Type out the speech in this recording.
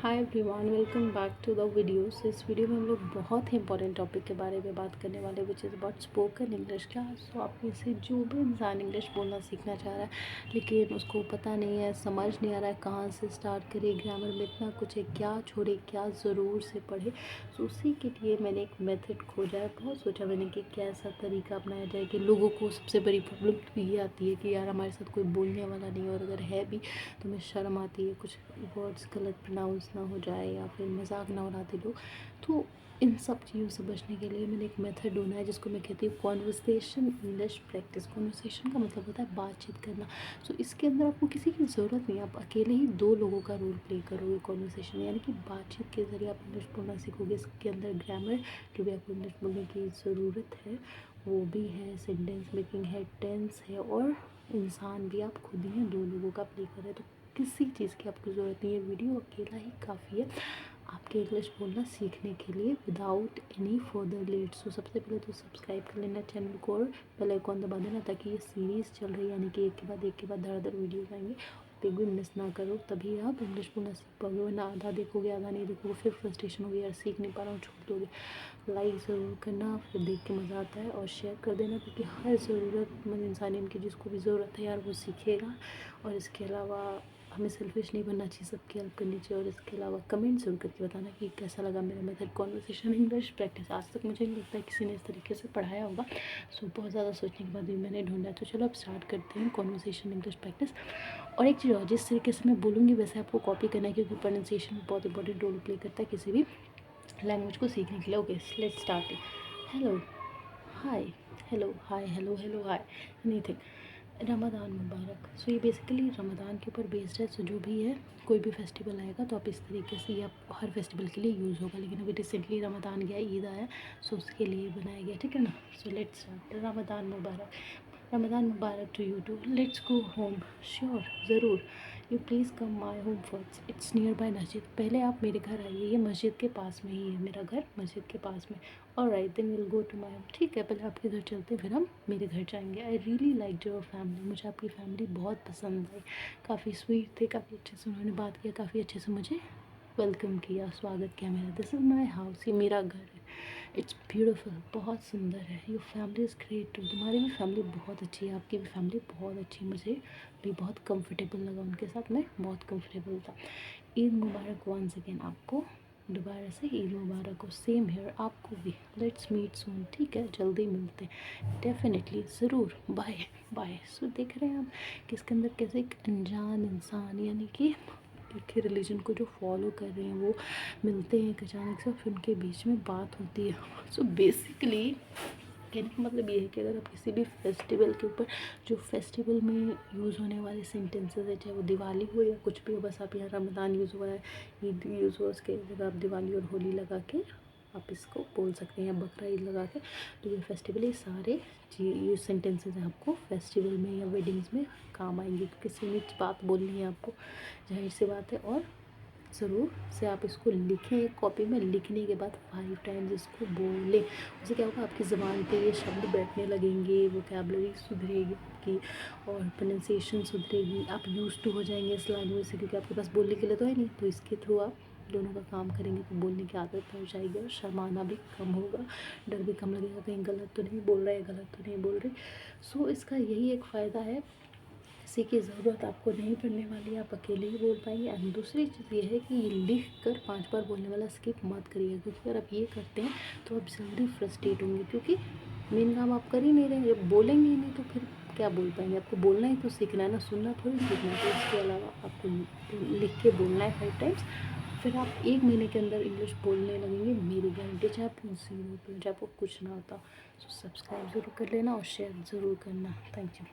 Hi everyone, welcome back to the videos. इस video में हम लोग बहुत ही इंपॉर्टेंट टॉपिक के बारे में बात करने वाले, which is about spoken English class. So आप में से जो भी इंसान इंग्लिश बोलना सीखना चाह रहा है लेकिन उसको पता नहीं है, समझ नहीं आ रहा है कहाँ से स्टार्ट करे, ग्रामर में इतना कुछ है, क्या छोड़े क्या ज़रूर से पढ़े। सो उसी के लिए मैंने एक मेथड खोजा है। बहुत सोचा मैंने कि कैसा तरीका अपनाया जाए कि लोगों को सबसे बड़ी प्रॉब्लम तो ये आती है कि यार हमारे साथ कोई बोलने वाला नहीं है, और अगर है भी तो हमें शर्म आती है, कुछ वर्ड्स गलत प्रोनाउंस ना हो जाए या फिर मजाक ना उड़ाते लोग। तो इन सब चीज़ों से बचने के लिए मैंने एक मेथड ढूंढा है जिसको मैं कहती हूँ कॉन्वर्सेशन इंग्लिश प्रैक्टिस। कॉन्वर्सेशन का मतलब होता है बातचीत करना। सो इसके अंदर आपको किसी की ज़रूरत नहीं है, आप अकेले ही दो लोगों का रोल प्ले करोगे कॉन्वर्सेशन, यानी कि बातचीत के ज़रिए आप इंग्लिश बोलना सीखोगे। इसके अंदर ग्रामर जो भी आपको इंग्लिश बोलने की ज़रूरत है वो भी है, सेंटेंस मेकिंग है, टेंस है, और इंसान भी आप खुद ही हैं, दो लोगों का प्ले कर रहे हैं। तो किसी चीज़ की आपको ज़रूरत नहीं है, वीडियो अकेला ही काफ़ी है आपके इंग्लिश बोलना सीखने के लिए विदाउट एनी फर्दर लेट। सो सबसे पहले तो सब्सक्राइब कर लेना चैनल को और बेल आइकॉन दबा देना, ताकि ये सीरीज़ चल रही है, यानी कि एक के बाद धड़ वीडियोज़ आएंगे, आप एक भी मिस ना करो, तभी आप इंग्लिश बोलना सीख पाओगे। वरना आधा देखोगे आधा नहीं देखोगे, फिर फ्रस्ट्रेशन होगी, यार सीख नहीं पा रहा हूँ, छोड़ दोगे। लाइक ज़रूर करना, फिर देख के मज़ा आता है, और शेयर कर देना, क्योंकि हर ज़रूरतमंद इंसान इनकी जिसको भी ज़रूरत है यार वो सीखेगा। और इसके अलावा हमें सेल्फिश नहीं बनना चाहिए, सबकी हेल्प करनी चाहिए। और इसके अलावा कमेंट ज़रूर करके बताना कि कैसा लगा मेरा मेथड कॉन्वर्सेशन इंग्लिश प्रैक्टिस। आज तक मुझे नहीं लगता है किसी ने इस तरीके से पढ़ाया होगा। सो बहुत ज़्यादा सोचने के बाद भी मैंने ढूंढा। तो चलो अब स्टार्ट करते हैं कॉन्वर्सेशन इंग्लिश प्रैक्टिस। और एक चीज़ और, जिस तरीके से मैं बोलूँगी वैसे आपको कॉपी करना है, क्योंकि प्रोनाउंसिएशन में बहुत इंपॉर्टेंट रोल प्ले करता है किसी भी लैंग्वेज को सीखने के लिए। Okay, let's start. Hello, hi, hello, hi, hello, hello, hi, anything. Ramzan मुबारक। सो ये बेसिकली रमज़ान के ऊपर बेस्ड है। सो जो भी है, कोई भी फेस्टिवल आएगा तो आप इस तरीके से, ये आप हर फेस्टिवल के लिए यूज़ होगा, लेकिन अभी रिसेंटली रमज़ान गया, ईद आया, सो उसके लिए बनाया गया, ठीक है ना। So let's start. रमज़ान मुबारक। रमज़ान मुबारक to you too. Let's go home. Sure, ज़रूर। You please come my home first, it's near by मस्जिद। पहले आप मेरे घर आइए, ये मस्जिद के पास में ही है मेरा घर, मस्जिद के पास में। Alright, then will go to my home. ठीक है, पहले आपके घर चलते हैं, फिर हम मेरे घर जाएंगे। I really like your family. मुझे आपकी फैमिली बहुत पसंद आई, काफ़ी स्वीट थे, काफ़ी अच्छे से उन्होंने बात किया, काफ़ी अच्छे से मुझे वेलकम किया, स्वागत किया मेरा। दिस इज़ माई हाउस, ये मेरा घर है। इट्स ब्यूटीफुल, बहुत सुंदर है। Your family is great too. तुम्हारी भी फैमिली बहुत अच्छी है, आपकी भी फैमिली बहुत अच्छी है। मुझे भी बहुत कंफर्टेबल लगा उनके साथ, मैं बहुत कंफर्टेबल था। ईद मुबारक वंस अगेन, आपको दोबारा से ईद मुबारक हो। सेम हेयर आपको भी। लेट्स मीट सून, ठीक है, जल्दी मिलते हैं, डेफिनेटली, ज़रूर, बाय बाय। सो देख रहे हैं आप कि इसके अंदर कैसे एक अनजान इंसान, यानी कि एक ही रिलीजन को जो फॉलो कर रहे हैं, वो मिलते हैं एक अचानक से, फिर उनके बीच में बात होती है। सो बेसिकली कहने का मतलब ये है कि अगर आप किसी भी फेस्टिवल के ऊपर, जो फेस्टिवल में यूज़ होने वाले सेंटेंसेस है, चाहे वो दिवाली हो या कुछ भी हो, बस आप यहाँ रमज़ान यूज़ हुआ है, ईद यूज़ हुआ, उसके जगह आप दिवाली और होली लगा के आप इसको बोल सकते हैं, या बकरा ईद लगा के। तो ये फेस्टिवल, ये सारे ये सेंटेंसेस हैं आपको फेस्टिवल में या वेडिंग्स में काम आएंगे, क्योंकि सीमित बात बोलनी है आपको, जाहिर सी बात है। और ज़रूर से आप इसको लिखें एक कॉपी में, लिखने के बाद 5 टाइम्स इसको बोलें। उससे क्या होगा, आपकी ज़बान पे ये शब्द बैठने लगेंगे, वोकैबलरी सुधरेगी आपकी, और प्रोनाउंसिएशन सुधरेगी, आप यूज़ टू हो जाएंगे इस लैंग्वेज से, क्योंकि आपके पास बोलने के लिए तो है नहीं। तो इसके थ्रू आप दोनों का काम करेंगे तो बोलने की आदत हो जाएगी, और शर्माना भी कम होगा, डर भी कम लगेगा, कहीं गलत तो नहीं बोल रहे, गलत तो नहीं बोल रहे। सो इसका यही एक फ़ायदा है, किसी की ज़रूरत आपको नहीं पड़ने वाली, आप अकेले ही बोल पाएंगे। एंड दूसरी चीज़ ये है कि ये लिख कर 5 बार बोलने वाला स्किप मत करिए, क्योंकि अगर आप ये करते हैं तो आप जल्दी फ्रस्ट्रेट होंगे, क्योंकि मेन काम आप कर ही नहीं रहे। जब बोलेंगे ही नहीं तो फिर क्या बोल पाएंगे। आपको बोलना ही तो सीखना है ना, सुनना थोड़ी सीखना है। तो इसके अलावा आपको लिख के बोलना है 5 टाइम्स, फिर आप 1 महीने के अंदर इंग्लिश बोलने लगेंगे, मेरी गारंटी, चाहे आपको ज़ीरो पे, चाहे आपको कुछ ना होता। सो सब्सक्राइब ज़रूर कर लेना और शेयर ज़रूर करना। Thank you.